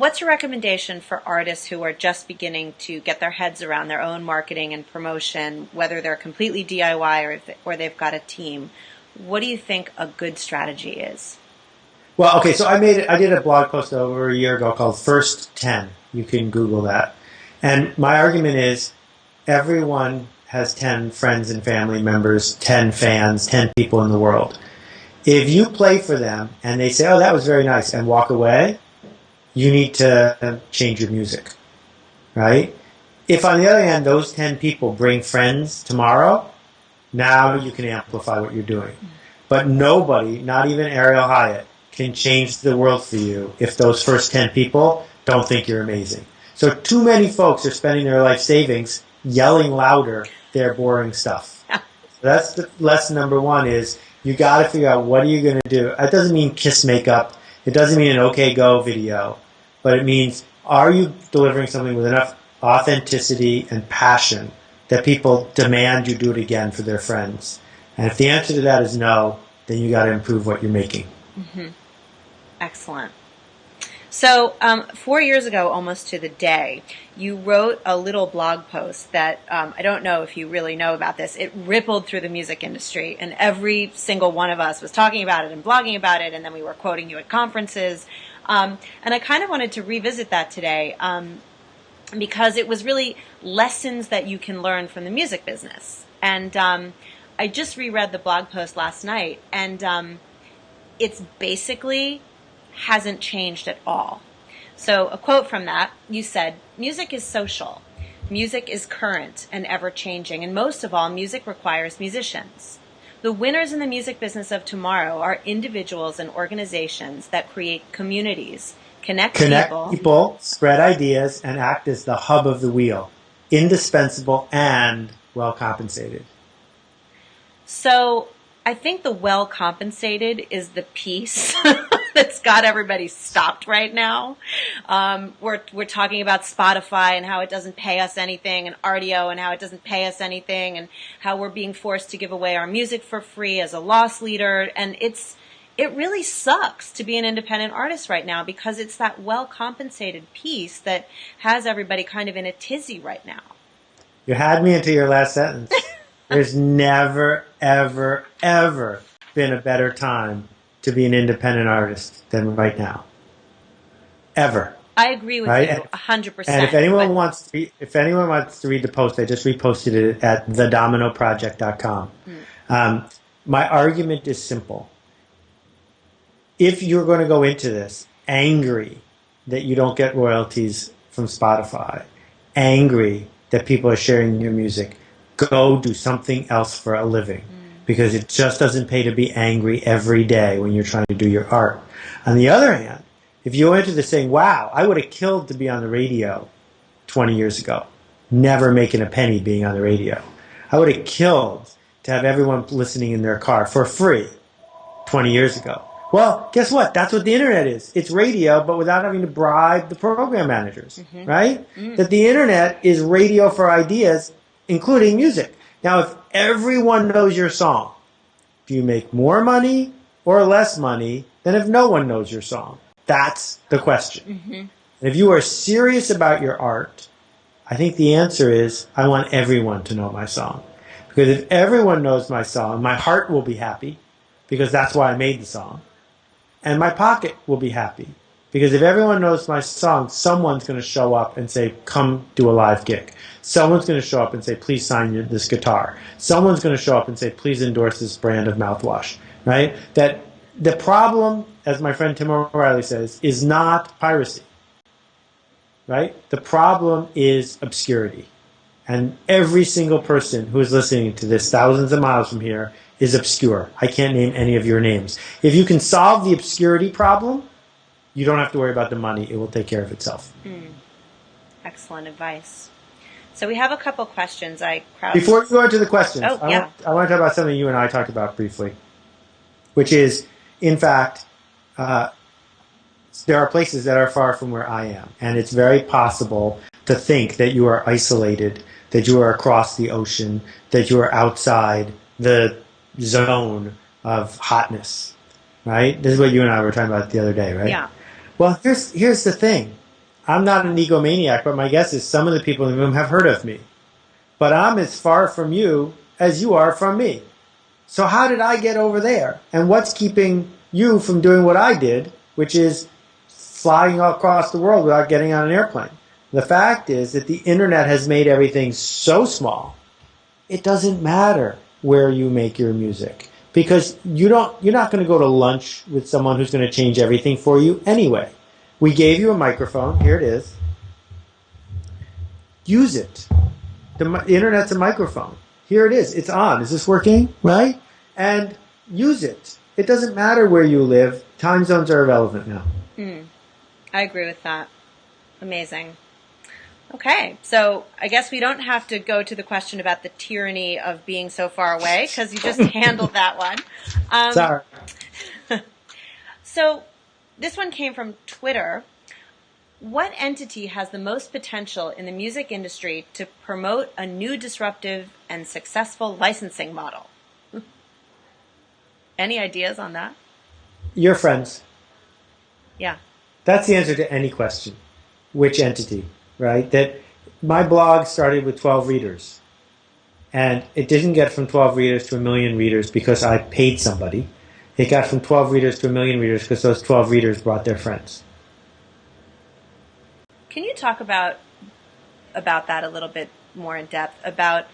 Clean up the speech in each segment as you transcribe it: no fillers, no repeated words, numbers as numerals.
what's your recommendation for artists who are just beginning to get their heads around their own marketing and promotion, whether they're completely DIY or they've got a team? What do you think a good strategy is? Well, okay, so I did a blog post over a year ago called First 10. You can Google that. And my argument is everyone has 10 friends and family members, 10 fans, 10 people in the world. If you play for them and they say, oh, that was very nice, and walk away, you need to change your music, right? If, on the other hand, those 10 people bring friends tomorrow, now you can amplify what you're doing. But nobody, not even Ariel Hyatt, can change the world for you if those first 10 people don't think you're amazing. So too many folks are spending their life savings yelling louder their boring stuff. So that's the lesson number one is you got to figure out what are you going to do. That doesn't mean kiss makeup. It doesn't mean an OK Go video. But it means are you delivering something with enough authenticity and passion that people demand you do it again for their friends? And if the answer to that is no, then you got to improve what you're making. Mm-hmm. Excellent. So 4 years ago, almost to the day, you wrote a little blog post that I don't know if you really know about this. It rippled through the music industry, and every single one of us was talking about it and blogging about it, and then we were quoting you at conferences. And I kind of wanted to revisit that today because it was really lessons that you can learn from the music business. And I just reread the blog post last night, and it's basically hasn't changed at all. So a quote from that, you said, music is social. Music is current and ever-changing, and most of all, music requires musicians. The winners in the music business of tomorrow are individuals and organizations that create communities, connect people, spread ideas, and act as the hub of the wheel. Indispensable and well compensated. So I think the well compensated is the piece that's got everybody stopped right now. We're talking about Spotify and how it doesn't pay us anything, and RDO and how it doesn't pay us anything, and how we're being forced to give away our music for free as a loss leader. And it really sucks to be an independent artist right now because it's that well compensated piece that has everybody kind of in a tizzy right now. You had me into your last sentence. There's never, ever, ever been a better time to be an independent artist than right now. Ever. I agree with you 100%. And if anyone wants to read the post, I just reposted it at thedominoproject.com. My argument is simple. If you're going to go into this angry that you don't get royalties from Spotify, angry that people are sharing your music, go do something else for a living because it just doesn't pay to be angry every day when you're trying to do your art. On the other hand, if you enter this saying, wow, I would have killed to be on the radio 20 years ago, never making a penny being on the radio. I would have killed to have everyone listening in their car for free 20 years ago. Well, guess what? That's what the internet is. It's radio, but without having to bribe the program managers, right? That the internet is radio for ideas, including music. Now, if everyone knows your song, do you make more money or less money than if no one knows your song? That's the question. And if you are serious about your art, I think the answer is I want everyone to know my song. Because if everyone knows my song, my heart will be happy because that's why I made the song. And my pocket will be happy. Because if everyone knows my song, someone's going to show up and say, come do a live gig. Someone's going to show up and say, please sign this guitar. Someone's going to show up and say, please endorse this brand of mouthwash. Right? That the problem, as my friend Tim O'Reilly says, is not piracy. Right? The problem is obscurity. And every single person who is listening to this thousands of miles from here is obscure. I can't name any of your names. If you can solve the obscurity problem, you don't have to worry about the money. It will take care of itself. Excellent advice. So we have a couple questions. Before you go into the questions, I want to talk about something you and I talked about briefly, which is, in fact, there are places that are far from where I am. And it's very possible to think that you are isolated, that you are across the ocean, that you are outside the zone of hotness, right? This is what you and I were talking about the other day, right? Yeah. Well, here's the thing. I'm not an egomaniac, but my guess is some of the people in the room have heard of me. But I'm as far from you as you are from me. So how did I get over there? And what's keeping you from doing what I did, which is flying across the world without getting on an airplane? The fact is that the internet has made everything so small, it doesn't matter where you make your music. Because you're not going to go to lunch with someone who's going to change everything for you anyway. We gave you a microphone. Here it is. Use it. The internet's a microphone. Here it is. It's on. Is this working? Right? And use it. It doesn't matter where you live. Time zones are irrelevant now. I agree with that. Amazing. Okay, so I guess we don't have to go to the question about the tyranny of being so far away, because you just handled that one. Sorry. So this one came from Twitter. What entity has the most potential in the music industry to promote a new disruptive and successful licensing model? Any ideas on that? Your friends. Yeah. That's the answer to any question. Which entity? Right? That my blog started with 12 readers. And it didn't get from 12 readers to 1 million readers because I paid somebody. It got from 12 readers to 1 million readers because those 12 readers brought their friends. Can you talk about that a little bit more in depth, about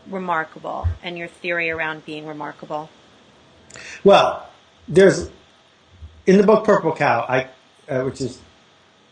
remarkable and your theory around being remarkable? Well, there's in the book Purple Cow, which is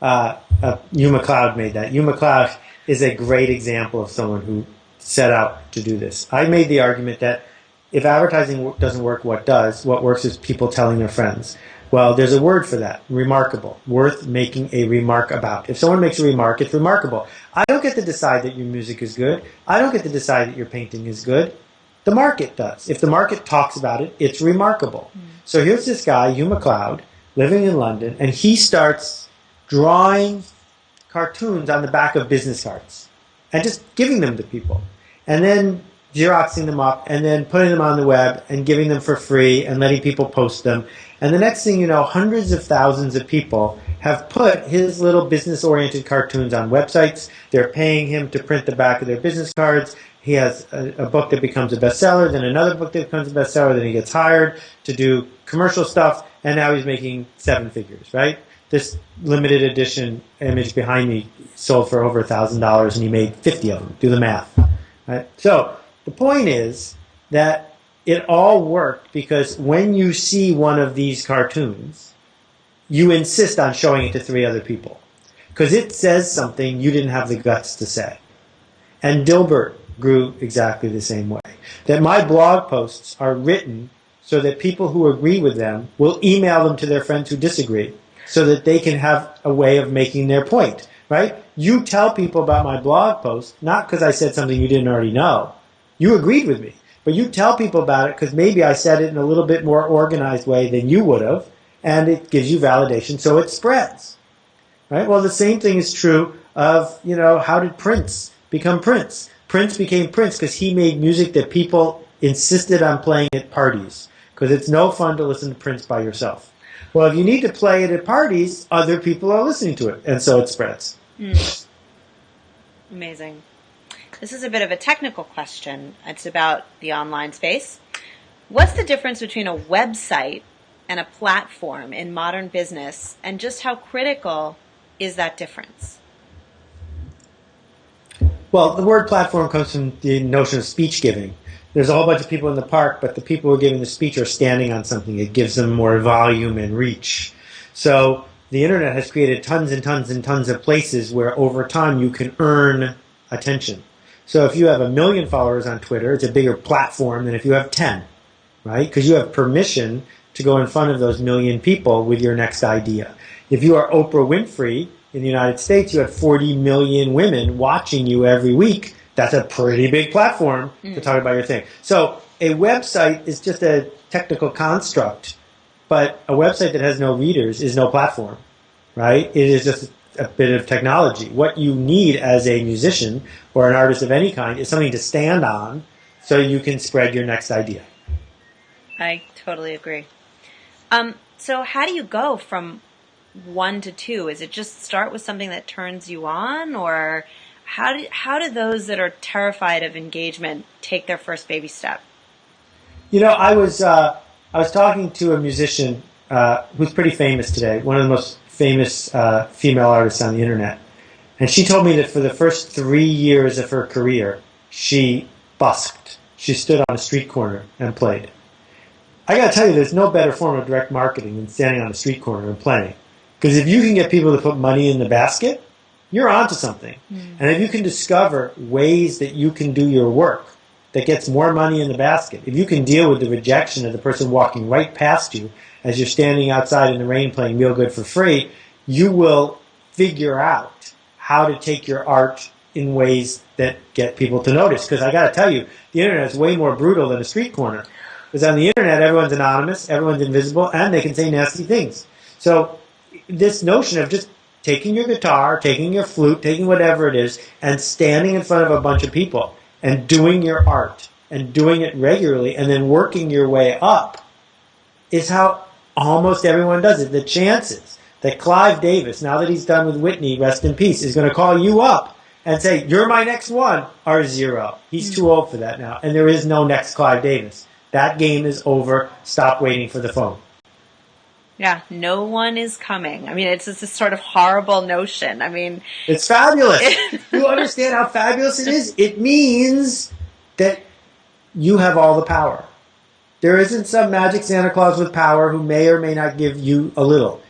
Hugh MacLeod made that. Hugh MacLeod is a great example of someone who set out to do this. I made the argument that if advertising doesn't work, what does? What works is people telling their friends. Well, there's a word for that, remarkable, worth making a remark about. If someone makes a remark, it's remarkable. I don't get to decide that your music is good. I don't get to decide that your painting is good. The market does. If the market talks about it, it's remarkable. So here's this guy, Hugh MacLeod, living in London, and he starts drawing cartoons on the back of business cards and just giving them to people. And then Xeroxing them up and then putting them on the web and giving them for free and letting people post them. And the next thing you know, hundreds of thousands of people have put his little business-oriented cartoons on websites. They're paying him to print the back of their business cards. He has a book that becomes a bestseller, then another book that becomes a bestseller, then he gets hired to do commercial stuff, and now he's making 7 figures, right? This limited edition image behind me sold for over $1,000, and he made 50 of them. Do the math. Right? So the point is that it all worked because when you see one of these cartoons, you insist on showing it to 3 other people because it says something you didn't have the guts to say. And Dilbert grew exactly the same way. That my blog posts are written so that people who agree with them will email them to their friends who disagree so that they can have a way of making their point, right? You tell people about my blog post, not because I said something you didn't already know. You agreed with me. But you tell people about it because maybe I said it in a little bit more organized way than you would have, and it gives you validation, so it spreads. Right? Well, the same thing is true of, how did Prince become Prince? Prince became Prince because he made music that people insisted on playing at parties because it's no fun to listen to Prince by yourself. Well, if you need to play it at parties, other people are listening to it, and so it spreads. Amazing. This is a bit of a technical question. It's about the online space. What's the difference between a website and a platform in modern business, and just how critical is that difference? Well, the word platform comes from the notion of speech giving. There's a whole bunch of people in the park, but the people who are giving the speech are standing on something. It gives them more volume and reach. So the internet has created tons and tons and tons of places where over time you can earn attention. So if you have 1 million followers on Twitter, it's a bigger platform than if you have 10, right? Because you have permission to go in front of those 1 million people with your next idea. If you are Oprah Winfrey in the United States, you have 40 million women watching you every week. That's a pretty big platform to talk about your thing. So a website is just a technical construct, but a website that has no readers is no platform, right? It is just a bit of technology. What you need as a musician or an artist of any kind is something to stand on so you can spread your next idea. I totally agree. So how do you go from 1 to 2? Is it just start with something that turns you on, or how do those that are terrified of engagement take their first baby step? I was talking to a musician who's pretty famous today, one of the most famous female artists on the internet, and she told me that for the first 3 years of her career, she busked. She stood on a street corner and played. I got to tell you, there's no better form of direct marketing than standing on a street corner and playing. Because if you can get people to put money in the basket, you're onto something. And if you can discover ways that you can do your work that gets more money in the basket, if you can deal with the rejection of the person walking right past you as you're standing outside in the rain playing Real Good for free, you will figure out how to take your art in ways that get people to notice. Because I got to tell you, the internet is way more brutal than a street corner. Because on the internet, everyone's anonymous, everyone's invisible, and they can say nasty things. So this notion of just taking your guitar, taking your flute, taking whatever it is, and standing in front of a bunch of people and doing your art and doing it regularly and then working your way up is how almost everyone does it. The chances that Clive Davis, now that he's done with Whitney, rest in peace, is going to call you up and say, "You're my next one," are 0. He's too old for that now. And there is no next Clive Davis. That game is over. Stop waiting for the phone. Yeah, no one is coming. I mean, it's just this sort of horrible notion. I mean, it's fabulous. You understand how fabulous it is? It means that you have all the power. There isn't some magic Santa Claus with power who may or may not give you a little.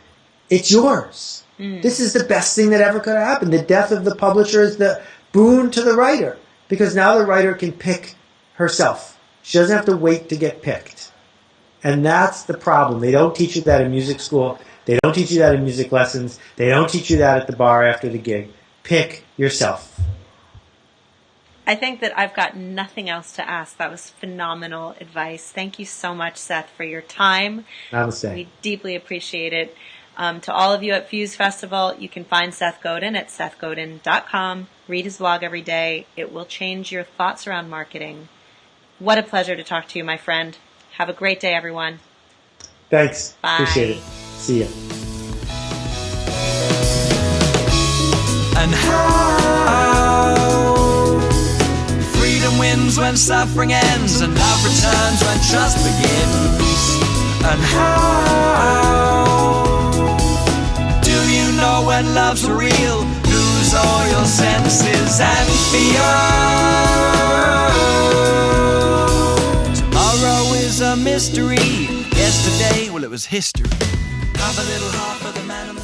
It's yours. This is the best thing that ever could have happened. The death of the publisher is the boon to the writer, because now the writer can pick herself. She doesn't have to wait to get picked. And that's the problem. They don't teach you that in music school. They don't teach you that in music lessons. They don't teach you that at the bar after the gig. Pick yourself. I think that I've got nothing else to ask. That was phenomenal advice. Thank you so much, Seth, for your time. Namaste. We deeply appreciate it. To all of you at Fuse Festival, you can find Seth Godin at sethgodin.com. Read his blog every day. It will change your thoughts around marketing. What a pleasure to talk to you, my friend. Have a great day, everyone. Thanks. Bye. Appreciate it. See ya. And how freedom wins when suffering ends, and love returns when trust begins. And how do you know when love's for real? Lose all your senses and feel. Tomorrow is a mystery. Yesterday, well, it was history. Have a little heart for the man.